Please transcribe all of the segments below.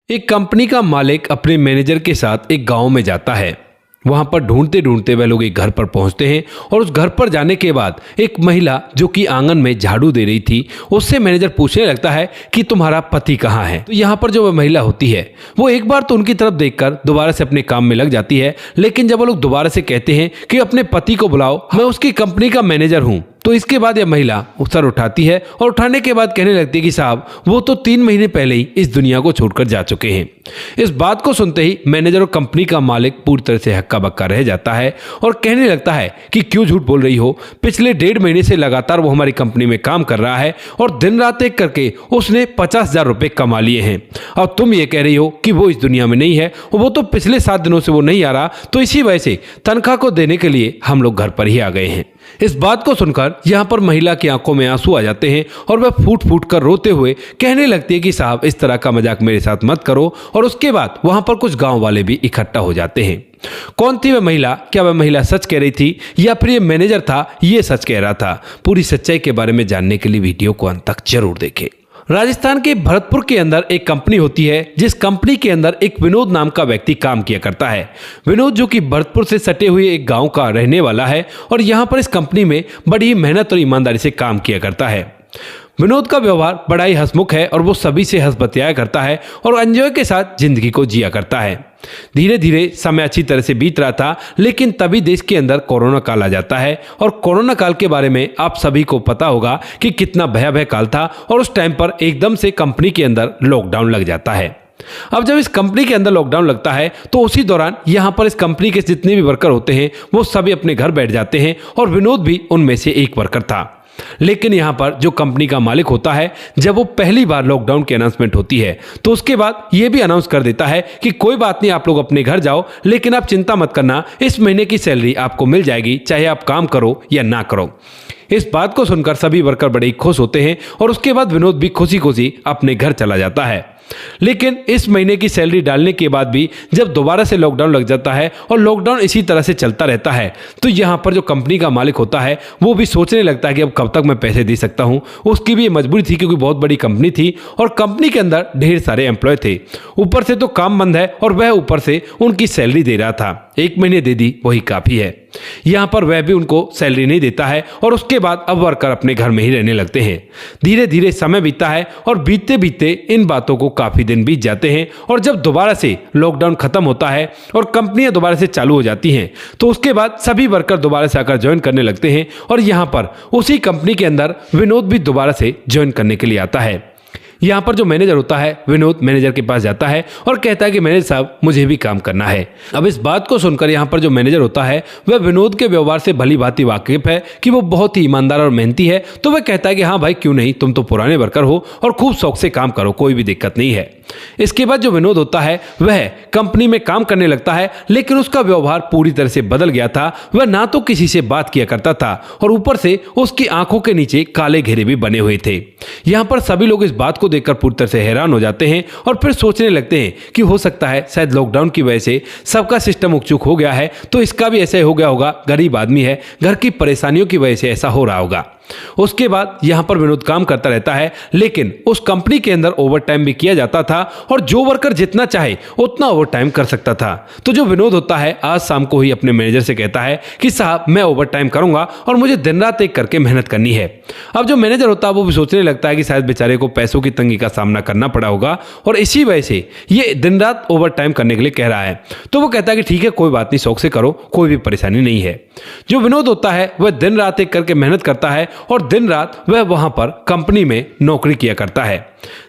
एक कंपनी का मालिक अपने मैनेजर के साथ एक गांव में जाता है। वहां पर ढूंढते ढूंढते वह लोग एक घर पर पहुंचते हैं और उस घर पर जाने के बाद एक महिला जो कि आंगन में झाड़ू दे रही थी उससे मैनेजर पूछने लगता है कि तुम्हारा पति कहाँ है। तो यहाँ पर जो वह महिला होती है वो एक बार तो उनकी तरफ देखकर दोबारा से अपने काम में लग जाती है, लेकिन जब वो लोग दोबारा से कहते हैं कि अपने पति को बुलाओ, मैं उसकी कंपनी का मैनेजर हूँ, तो इसके बाद यह महिला सर उठाती है और उठाने के बाद कहने लगती है कि साहब वो तो 3 महीने पहले ही इस दुनिया को छोड़कर जा चुके हैं। इस बात को सुनते ही मैनेजर और कंपनी का मालिक पूरी तरह से हक्का बक्का रह जाता है और कहने लगता है कि क्यों झूठ बोल रही हो, पिछले 1.5 महीने से लगातार वो हमारी कंपनी में काम कर रहा है और दिन रात एक करके उसने 50,000 रुपये कमा लिए हैं और तुम ये कह रही हो कि वो इस दुनिया में नहीं है, वो तो पिछले 7 दिनों से वो नहीं आ रहा, तो इसी वजह से तनख्वाह को देने के लिए हम लोग घर पर ही आ गए हैं। इस बात को सुनकर यहाँ पर महिला की आंखों में आंसू आ जाते हैं और वह फूट फूट कर रोते हुए कहने लगती है कि साहब इस तरह का मजाक मेरे साथ मत करो। और उसके बाद वहां पर कुछ गांव वाले भी इकट्ठा हो जाते हैं। कौन थी वह महिला? क्या वह महिला सच कह रही थी या फिर ये मैनेजर था ये सच कह रहा था? पूरी सच्चाई के बारे में जानने के लिए वीडियो को अंत तक जरूर देखें। राजस्थान के भरतपुर के अंदर एक कंपनी होती है जिस कंपनी के अंदर एक विनोद नाम का व्यक्ति काम किया करता है। विनोद जो कि भरतपुर से सटे हुए एक गांव का रहने वाला है और यहां पर इस कंपनी में बड़ी मेहनत और ईमानदारी से काम किया करता है। विनोद का व्यवहार बड़ा ही हंसमुख है और वो सभी से हंस बतियाया करता है और एंजॉय के साथ जिंदगी को जिया करता है। धीरे धीरे समय अच्छी तरह से बीत रहा था, लेकिन तभी देश के अंदर कोरोना काल आ जाता है और कोरोना काल के बारे में आप सभी को पता होगा कि कितना भयावह काल था और उस टाइम पर एकदम से कंपनी के अंदर लॉकडाउन लग जाता है। अब जब इस कंपनी के अंदर लॉकडाउन लगता है तो उसी दौरान यहाँ पर इस कंपनी के जितने भी वर्कर होते हैं वो सभी अपने घर बैठ जाते हैं और विनोद भी उनमें से एक वर्कर था। लेकिन यहाँ पर जो कंपनी का मालिक होता है, जब वो पहली बार लॉकडाउन की अनाउंसमेंट होती है तो उसके बाद ये भी अनाउंस कर देता है कि कोई बात नहीं, आप लोग अपने घर जाओ, लेकिन आप चिंता मत करना, इस महीने की सैलरी आपको मिल जाएगी, चाहे आप काम करो या ना करो। इस बात को सुनकर सभी वर्कर बड़े खुश होते हैं और उसके बाद विनोद भी खुशी खुशी अपने घर चला जाता है। लेकिन इस महीने की सैलरी डालने के बाद भी जब दोबारा से लॉकडाउन लग जाता है और लॉकडाउन इसी तरह से चलता रहता है तो यहाँ पर जो कंपनी का मालिक होता है वो भी सोचने लगता है कि अब कब तक मैं पैसे दे सकता हूँ। उसकी भी मजबूरी थी क्योंकि बहुत बड़ी कंपनी थी और कंपनी के अंदर ढेर सारे एम्प्लॉय थे, ऊपर से तो काम बंद है और वह ऊपर से उनकी सैलरी दे रहा था। 1 महीने दे दी वही काफी है। यहाँ पर वह भी उनको सैलरी नहीं देता है और उसके बाद अब वर्कर अपने घर में ही रहने लगते हैं। धीरे धीरे समय बीतता है और बीतते बीतते इन बातों को काफी दिन बीत जाते हैं और जब दोबारा से लॉकडाउन खत्म होता है और कंपनियां दोबारा से चालू हो जाती हैं तो उसके बाद सभी वर्कर दोबारा से आकर ज्वाइन करने लगते हैं और यहाँ पर उसी कंपनी के अंदर विनोद भी दोबारा से ज्वाइन करने के लिए आता है। यहाँ पर जो मैनेजर होता है विनोद मैनेजर के पास जाता है और कहता है कि मैनेजर साहब मुझे भी काम करना है। अब इस बात को सुनकर यहाँ पर जो मैनेजर होता है वह विनोद के व्यवहार से भली भांति वाकिफ है कि वो बहुत ही ईमानदार और मेहनती है, तो वह कहता है कि हाँ भाई क्यों नहीं, तुम तो पुराने वर्कर हो और खूब शौक से काम करो, कोई भी दिक्कत नहीं है। इसके बाद जो विनोद होता है वह कंपनी में काम करने लगता है, लेकिन उसका व्यवहार पूरी तरह से बदल गया था। वह ना तो किसी से बात किया करता था और ऊपर से उसकी आंखों के नीचे काले घेरे भी बने हुए थे। यहाँ पर सभी लोग इस बात को देखकर पूरी तरह से हैरान हो जाते हैं और फिर सोचने लगते हैं कि हो सकता है शायद लॉकडाउन की वजह से सबका सिस्टम उकचुक हो गया है, तो इसका भी ऐसा हो गया होगा, गरीब आदमी है, घर की परेशानियों की वजह से ऐसा हो रहा होगा। उसके बाद यहाँ पर विनोद काम करता रहता है, लेकिन उस कंपनी के अंदर ओवर टाइम भी किया जाता था और जो वर्कर जितना चाहे उतना ओवर टाइम कर सकता था। तो जो विनोद होता है आज शाम को ही अपने मैनेजर से कहता है कि साहब मैं ओवर टाइम करूंगा और मुझे दिन रात एक करके मेहनत करनी है। अब जो मैनेजर होता है वो भी सोचने लगता है कि शायद बेचारे को पैसों की तंगी का सामना करना पड़ा होगा और इसी वजह से ये दिन रात ओवर टाइम करने के लिए कह रहा है। तो वो कहता है कि ठीक है कोई बात नहीं, शौक से करो, कोई भी परेशानी नहीं है। जो विनोद होता है वह दिन रात एक करके मेहनत करता है और दिन रात वह वहां पर कंपनी में नौकरी किया करता है।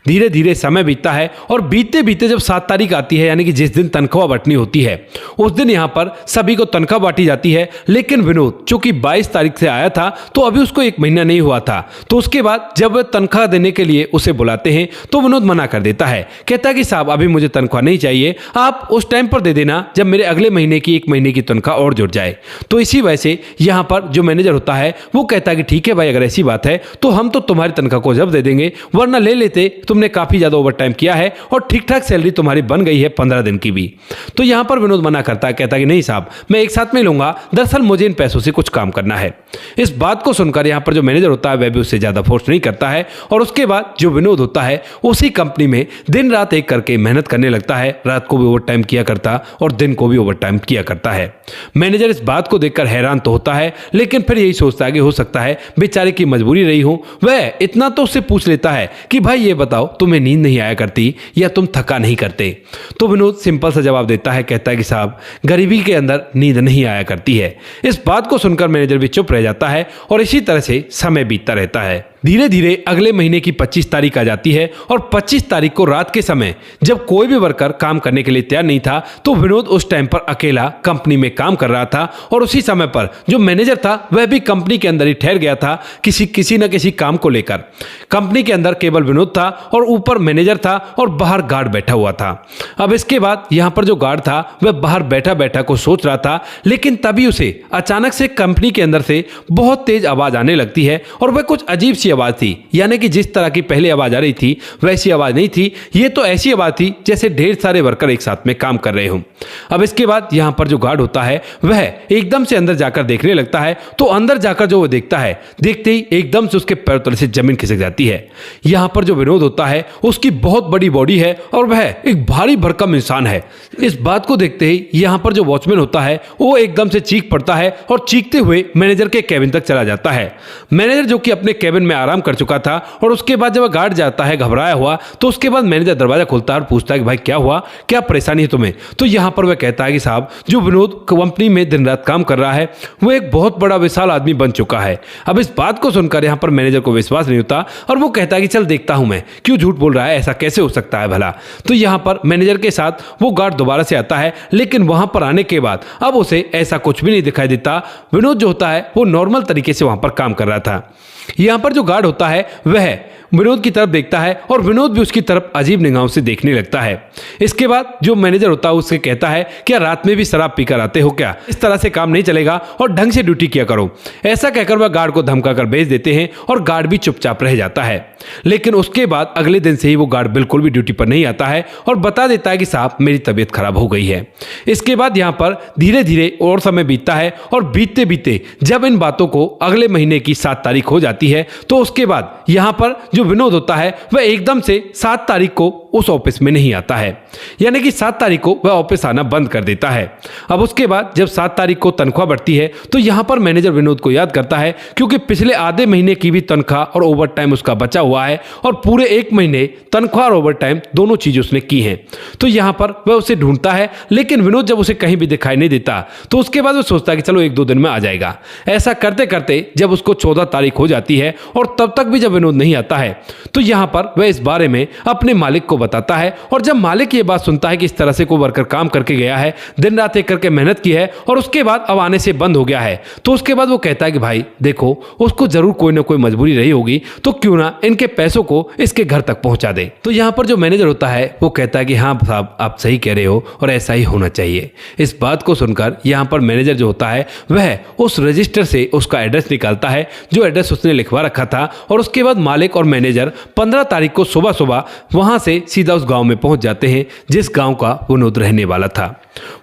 धीरे धीरे समय बीतता है और बीतते बीतते जब 7 तारीख आती है, यानी कि जिस दिन तनख्वाह बांटनी होती है, उस दिन यहाँ पर सभी को तनख्वाह बांटी जाती है। लेकिन विनोद चूंकि 22 तारीख से आया था तो अभी उसको 1 महीना नहीं हुआ था, तो उसके बाद जब वह तनख्वाह देने के लिए उसे बुलाते हैं तो विनोद मना कर देता है। कहता है कि साहब अभी मुझे तनख्वाह नहीं चाहिए, आप उस टाइम पर दे देना जब मेरे अगले महीने की 1 महीने की तनख्वाह और जुड़ जाए। तो इसी वजह से यहाँ पर जो मैनेजर होता है वो कहता है कि ठीक है भाई, अगर ऐसी बात है तो हम तो तुम्हारी तनख्वाह को जब दे देंगे, वरना ले लेते कहते तुमने काफी ज्यादा ओवर टाइम किया है और ठीक ठाक सैलरी तुम्हारी बन गई है 15 दिन की भी। तो यहाँ पर विनोद मना करता है, कहता है कि नहीं साहब, मैं एक साथ में लूंगा, दरअसल मुझे इन पैसों से कुछ काम करना है। इस बात को सुनकर यहाँ पर जो मैनेजर होता है वह भी उससे ज्यादा फोर्स नहीं करता है और उसके बाद जो विनोद होता है उसी कंपनी में दिन रात एक करके मेहनत करने लगता है। रात को भी ओवर टाइम किया करता और दिन को भी ओवर टाइम किया करता है। मैनेजर इस बात को देखकर हैरान तो होता है, लेकिन फिर यही सोचता है कि हो सकता है बेचारे की मजबूरी रही हो। वह इतना तो उससे पूछ लेता है कि भाई ये बताओ, तुम्हें नींद नहीं आया करती या तुम थका नहीं करते? तो विनोद सिंपल सा जवाब देता है, कहता है कि साहब, गरीबी के अंदर नींद नहीं आया करती है। इस बात को सुनकर मैनेजर भी चुप रह जाता है और इसी तरह से समय बीतता रहता है। धीरे धीरे अगले महीने की 25 तारीख आ जाती है और 25 तारीख को रात के समय जब कोई भी वर्कर काम करने के लिए तैयार नहीं था, तो विनोद उस टाइम पर अकेला कंपनी में काम कर रहा था और उसी समय पर जो मैनेजर था वह भी कंपनी के अंदर ही ठहर गया था किसी न किसी काम को लेकर। कंपनी के अंदर केवल विनोद था और ऊपर मैनेजर था और बाहर गार्ड बैठा हुआ था। अब इसके बाद यहाँ पर जो गार्ड था वह बाहर बैठा बैठा को सोच रहा था, लेकिन तभी उसे अचानक से कंपनी के अंदर से बहुत तेज आवाज आने लगती है और वह कुछ अजीब सी आवाज थी, यानी कि जिस तरह की पहले आवाज आ रही थी वैसी आवाज नहीं थी। ये तो ऐसी आवाज थी जैसे ढेर सारे वर्कर एक साथ में काम कर रहे हों। अब इसके बाद यहां पर जो गार्ड होता है वह एकदम से अंदर जाकर देखने लगता है, तो अंदर जाकर जो वो देखता है, देखते ही एकदम से उसके पैर तले से जमीन खिसक जाती है। यहां पर जो विनोद होता है उसकी बहुत बड़ी बॉडी है और वह एक भारी भरकम इंसान है। इस बात को देखते ही यहां पर जो वॉचमैन होता है वो एकदम से चीख पड़ता है और चीखते हुए मैनेजर के केबिन तक चला जाता है। मैनेजर जो कि अपने केबिन में आराम कर चुका था और उसके बाद जब गार्ड जाता है घबराया हुआ, तो उसके बाद मैनेजर दरवाजा खोलता है और पूछता है कि भाई क्या हुआ, क्या परेशानी है तुम्हें? तो यहां पर वह कहता है कि साहब, जो विनोद कंपनी में दिन रात काम कर रहा है वो एक बहुत बड़ा विशाल आदमी बन चुका है। अब इस बात को सुनकर यहां पर मैनेजर को विश्वास नहीं होता और वो कहता है कि चल देखता हूं मैं, क्यों झूठ बोल रहा है, ऐसा कैसे हो सकता है भला। तो यहां पर मैनेजर के साथ वो गार्ड दोबारा से आता है, लेकिन वहां पर आने के बाद अब उसे ऐसा कुछ भी नहीं दिखाई देता। विनोद जो होता है वो नॉर्मल तरीके से वहां पर काम कर रहा था। यहां पर जो गार्ड होता है वह विनोद की तरफ देखता है और विनोद भी उसकी तरफ अजीब निगाहों से देखने लगता है। इसके बाद जो मैनेजर होता है उससे कहता है, क्या रात में भी शराब पीकर आते हो क्या? इस तरह से काम नहीं चलेगा और ढंग से ड्यूटी किया करो। ऐसा कहकर वह गार्ड को धमकाकर भेज देते हैं और गार्ड भी चुपचाप रह जाता है। लेकिन उसके बाद अगले दिन से ही वो गार्ड बिल्कुल भी ड्यूटी पर नहीं आता है और बता देता है कि साहब, मेरी तबीयत खराब हो गई है। इसके बाद यहाँ पर धीरे धीरे और समय बीतता है और बीतते बीतते जब इन बातों को अगले महीने की 7 तारीख हो जाती है, तो उसके बाद यहाँ पर जो विनोद होता है वह एकदम से 7 तारीख को उस ऑफिस में नहीं आता है, यानी कि 7 तारीख को वह ऑफिस आना बंद कर देता है। अब उसके बाद जब 7 तारीख को तनख्वाह बढ़ती है, तो यहाँ पर मैनेजर विनोद को याद करता है, क्योंकि पिछले आधे महीने की भी तनख्वाह और ओवर टाइम उसका बचा हुआ है और पूरे 1 महीने तनख्वाह और ओवर टाइम दोनों चीजें उसने की हैं। तो यहाँ पर वह उसे ढूंढता है, लेकिन विनोद जब उसे कहीं भी दिखाई नहीं देता, तो उसके बाद वो सोचता है कि चलो 1-2 दिन में आ जाएगा। ऐसा करते करते जब उसको 14 तारीख हो जाती है और तब तक भी जब विनोद नहीं आता है, तो यहाँ पर वह इस बारे में अपने मालिक को बताता है। और जब मालिक ये बात सुनता है कि इस तरह से कोई वर्कर काम करके गया है, दिन रात एक करके मेहनत की है और उसके बाद अब आने से बंद हो गया है, तो उसके बाद वो कहता है कि भाई देखो, उसको जरूर कोई ना कोई मजबूरी रही होगी, तो क्यों ना इनके पैसों को इसके घर तक पहुंचा दे। तो यहाँ पर जो मैनेजर होता है वो कहता है कि हाँ साहब, आप सही कह रहे हो और ऐसा ही होना चाहिए। इस बात को सुनकर यहाँ पर मैनेजर जो होता है वह उस रजिस्टर से उसका एड्रेस निकालता है, जो एड्रेस उसने लिखवा रखा था, और उसके बाद मालिक और मैनेजर 15 तारीख को सुबह सुबह वहां से सीधा उस गांव में पहुंच जाते हैं जिस गांव का विनोद रहने वाला था।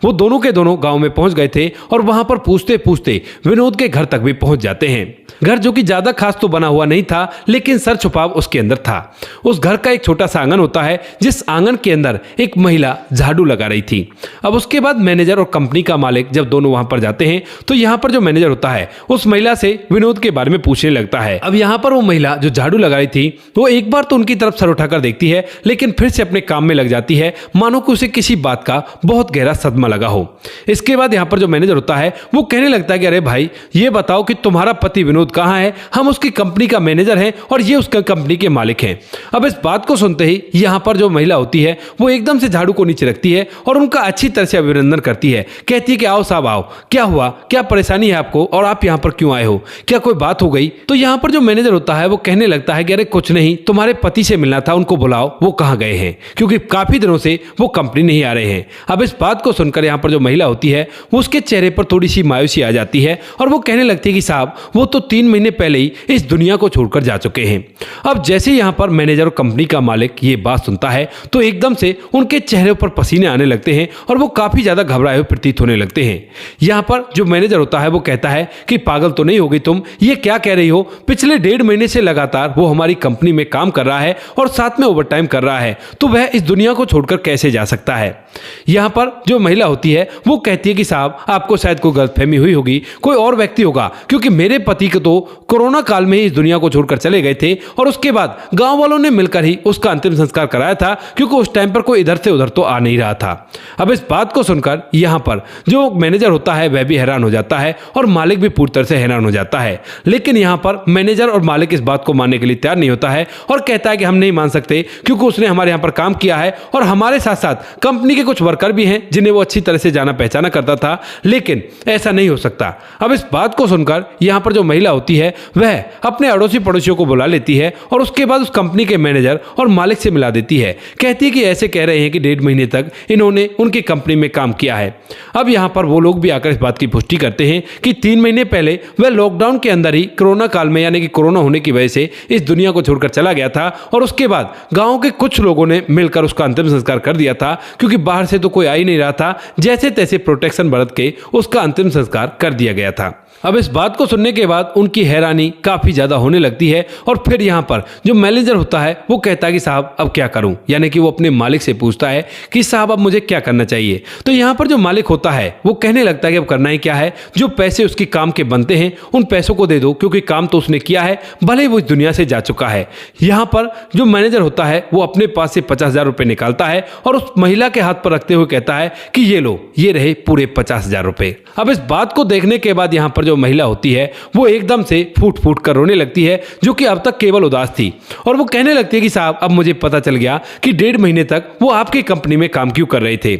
वो दोनों के दोनों गांव में पहुंच गए थे और वहां पर पूछते पूछते विनोद के घर तक भी पहुंच जाते हैं। घर जो कि ज्यादा खास तो बना हुआ नहीं था, लेकिन सर छुपाव उसके अंदर था। उस घर का एक छोटा सा आंगन होता है, जिस आंगन के अंदर एक महिला झाड़ू लगा रही थी। अब उसके बाद मैनेजर और कंपनी का मालिक जब दोनों वहां पर जाते हैं, तो यहाँ पर जो मैनेजर होता है उस महिला से विनोद के बारे में पूछने लगता है। अब यहाँ पर वो महिला जो झाड़ू लगा रही थी, वो एक बार तो उनकी तरफ सर उठाकर देखती है, लेकिन फिर से अपने काम में लग जाती है, मानो कि उसे किसी बात का बहुत गहरा सदमा लगा हो। इसके बाद यहाँ पर जो मैनेजर होता है वो कहने लगता है कि अरे भाई, ये बताओ कि तुम्हारा पति विनोद कहाँ है? हम उसकी कंपनी का मैनेजर हैं और ये उसका कंपनी के मालिक हैं। अब इस बात को सुनते ही यहाँ पर जो महिला होती है वो एकदम से झाड़ू को नीचे रखती है और उनका अच्छी तरह से अभिनंदन करती है। कहती है कि आओ साहब आओ, क्या हुआ, क्या परेशानी है आपको और आप यहाँ पर क्यों आए हो, क्या कोई बात हो गई? तो यहाँ पर जो मैनेजर होता है वो कहने लगता है कि अरे कुछ नहीं, तुम्हारे पति से मिलना था, उनको बुलाओ, वो कहाँ गए हैं, क्योंकि काफी दिनों से वो कंपनी नहीं आ रहे हैं। अब इस बात को सुनकर यहाँ पर जो महिला होती है वो उसके चेहरे पर थोड़ी सी मायूसी आ जाती है और वो कहने लगती है कि साहब वो तो 3 महीने पहले ही इस दुनिया को छोड़कर जा चुके हैं। अब जैसे यहाँ पर मैनेजर और कंपनी का मालिक ये बात सुनता है तो एकदम से उनके चेहरे पर पसीने आने लगते हैं और वो काफी ज्यादा घबराए हुए प्रतीत होने लगते हैं। यहाँ पर जो मैनेजर होता है वो कहता है कि पागल तो नहीं हो गई तुम, ये क्या कह रही हो, पिछले 1.5 महीने से लगातार वो हमारी कंपनी में काम कर रहा है और साथ में ओवरटाइम कर रहा है, तो वह इस दुनिया को छोड़कर कैसे जा सकता है। यहाँ पर जो महिला होती है वो कहती है कि साहब आपको शायद कोई गलतफहमी हुई होगी, कोई और व्यक्ति होगा, क्योंकि मेरे पति को तो कोरोना काल में ही इस दुनिया को छोड़कर चले गए थे और उसके बाद गांव वालों ने मिलकर ही उसका अंतिम संस्कार कराया था, क्योंकि उस टाइम पर कोई इधर से उधर तो आ नहीं रहा था। अब इस बात को सुनकर यहाँ पर जो मैनेजर होता है वह भी हैरान हो जाता है और मालिक भी पूरी तरह से हैरान हो जाता है। लेकिन यहाँ पर मैनेजर और मालिक इस बात को मानने के लिए तैयार नहीं होता है और कहता है कि हम नहीं मान सकते, क्योंकि उसने हमारे यहाँ पर काम किया है और हमारे साथ साथ कंपनी के कुछ वर्कर भी हैं जिन्हें वो अच्छी तरह से जाना पहचाना करता था, लेकिन ऐसा नहीं हो सकता। अब इस बात को सुनकर यहाँ पर जो महिला होती है वह अपने अड़ोसी पड़ोसियों को बुला लेती है और उसके बाद उस कंपनी के मैनेजर और मालिक से मिला देती है। कहती है कि ऐसे कह रहे हैं कि 1.5 महीने तक इन्होंने उनकी कंपनी में काम किया है। अब यहाँ पर वो लोग भी आकर इस बात की पुष्टि करते हैं कि 3 महीने पहले वह लॉकडाउन के अंदर ही कोरोना काल में, यानी कि कोरोना होने की वजह से इस दुनिया को छोड़कर चला गया था और उसके बाद गांव के कुछ लोगों ने मिलकर उसका अंतिम संस्कार कर दिया था, क्योंकि बाहर से तो कोई आ ही नहीं रहा था। जैसे तैसे प्रोटेक्शन बरत के उसका अंतिम संस्कार कर दिया गया था। अब इस बात को सुनने के बाद उनकी हैरानी काफी ज्यादा होने लगती है और फिर यहाँ पर जो मैनेजर होता है वो कहता है कि साहब अब क्या करूं, यानी कि वो अपने मालिक से पूछता है कि साहब अब मुझे क्या करना चाहिए। तो यहाँ पर जो मालिक होता है वो कहने लगता है कि अब करना ही क्या है, जो पैसे उसकी काम के बनते हैं उन पैसों को दे दो, क्योंकि काम तो उसने किया है, भले ही वो इस दुनिया से जा चुका है। यहाँ पर जो मैनेजर होता है वो अपने पास से 50,000 रुपए निकालता है और उस महिला के हाथ पर रखते हुए कहता है कि ये लो, ये रहे पूरे 50,000 रुपए। अब इस बात को देखने के बाद यहाँ पर जो महिला होती है वो एकदम से फूट फूट कर रोने लगती है, जो कि अब तक केवल उदास थी, और वो कहने लगती है कि साहब अब मुझे पता चल गया कि 1.5 महीने तक वो आपकी कंपनी में काम क्यों कर रहे थे।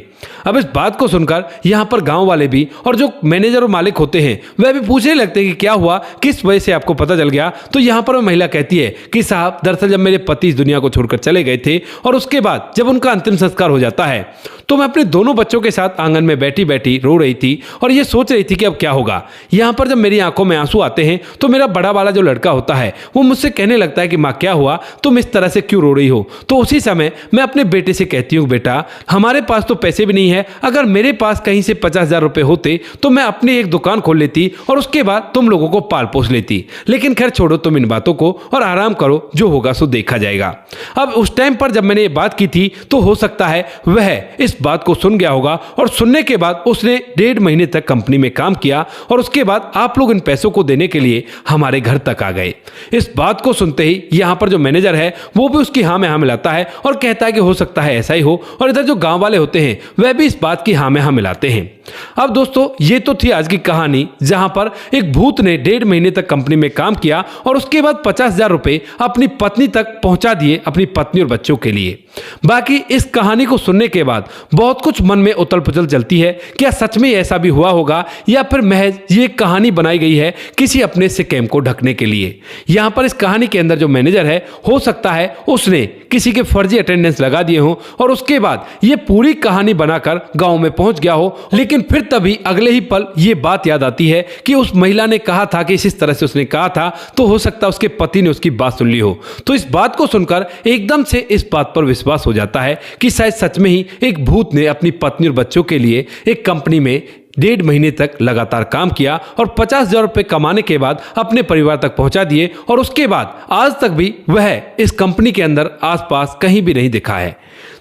अब इस बात को सुनकर यहाँ पर गांव वाले भी और जो मैनेजर और मालिक होते हैं वह भी पूछने लगते हैं कि क्या हुआ, किस वजह से आपको पता चल गया। तो यहाँ पर वो महिला कहती है कि साहब दरअसल जब मेरे पति इस दुनिया को छोड़कर चले गए थे और उसके बाद जब उनका अंतिम संस्कार हो जाता है तो मैं अपने दोनों बच्चों के साथ आंगन में बैठी बैठी रो रही थी और ये सोच रही थी कि अब क्या होगा। यहाँ पर जब मेरी आंखों में आंसू आते हैं तो मेरा बड़ा वाला जो लड़का होता है वो मुझसे कहने लगता है कि माँ क्या हुआ, तुम इस तरह से क्यों रो रही हो। तो उसी समय मैं अपने बेटे से कहती हूँ बेटा हमारे पास तो पैसे भी नहीं है, अगर मेरे पास कहीं से 50,000 रुपए होते तो मैं अपनी एक दुकान खोल लेती और उसके बाद तुम लोगों को पाल पोस लेती। लेकिन खैर छोड़ो तुम इन बातों को और आराम करो, जो होगा सो देखा जाएगा। अब उस टाइम पर जब मैंने ये बात की थी तो हो सकता है वह इस बात को सुन गया होगा और सुनने के बाद उसने 1.5 महीने तक कंपनी में काम किया और उसके बाद आप लोग इन पैसों को देने के लिए हमारे घर तक आ गए। इस बात को सुनते ही यहाँ पर जो मैनेजर है वो भी उसकी हाँ में हाँ मिलाता है और कहता है कि हो सकता है ऐसा ही हो, और इधर जो गांव वाले होते हैं वह भी इस बात की हाँ में हाँ मिलाते हैं। अब दोस्तों ये तो थी आज की कहानी, जहां पर एक भूत ने 1.5 महीने तक कंपनी में काम किया और उसके बाद 50,000 रुपए अपनी पत्नी तक पहुंचा दिए, अपनी पत्नी और बच्चों के लिए। बाकी इस कहानी को सुनने के बाद बहुत कुछ मन में उथल पुथल चलती है, क्या सच में ऐसा भी हुआ होगा या फिर महज ये कहानी बनाई गई है किसी अपने स्कैम को ढकने के लिए। यहाँ पर इस कहानी के अंदर जो मैनेजर है हो सकता है उसने किसी के फर्जी अटेंडेंस लगा दिए हो और उसके बाद ये पूरी कहानी बनाकर गांव में पहुंच गया हो, लेकिन फिर तभी अगले ही पल ये बात याद आती है कि उस महिला ने कहा था कि इस तरह से उसने कहा था, तो हो सकता है उसके पति ने उसकी बात सुन ली हो। तो इस बात को सुनकर एकदम से इस बात पर विश्वास हो जाता है कि शायद सच में ही एक भूत ने अपनी पत्नी और बच्चों के लिए एक कंपनी में 1.5 महीने तक लगातार काम किया और 50,000 रुपए कमाने के बाद अपने परिवार तक पहुंचा दिए, और उसके बाद आज तक भी वह इस कंपनी के अंदर आसपास कहीं भी नहीं दिखा है।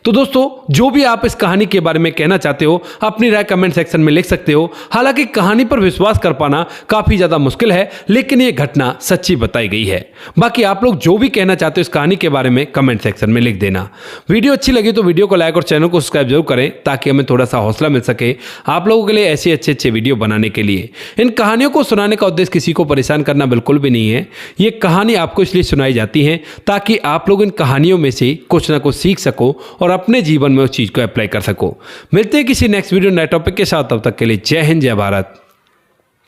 तो दोस्तों जो भी आप इस कहानी के बारे में कहना चाहते हो अपनी राय कमेंट सेक्शन में लिख सकते हो। हालांकि कहानी पर विश्वास कर पाना काफी ज्यादा मुश्किल है, लेकिन ये घटना सच्ची बताई गई है। बाकी आप लोग जो भी कहना चाहते हो इस कहानी के बारे में कमेंट सेक्शन में लिख देना। वीडियो अच्छी लगी तो वीडियो को लाइक और चैनल को सब्सक्राइब जरूर करें, ताकि हमें थोड़ा सा हौसला मिल सके आप लोगों के लिए ऐसे अच्छे वीडियो बनाने के लिए। इन कहानियों को सुनाने का उद्देश्य किसी को परेशान करना बिल्कुल भी नहीं है। ये कहानी आपको इसलिए सुनाई जाती है ताकि आप लोग इन कहानियों में से कुछ ना कुछ सीख सको और अपने जीवन में उस चीज को अप्लाई कर सको। मिलते हैं किसी नेक्स्ट वीडियो नए टॉपिक के साथ, तब तक के लिए जय हिंद, जय भारत,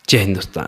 जय हिंदुस्तान।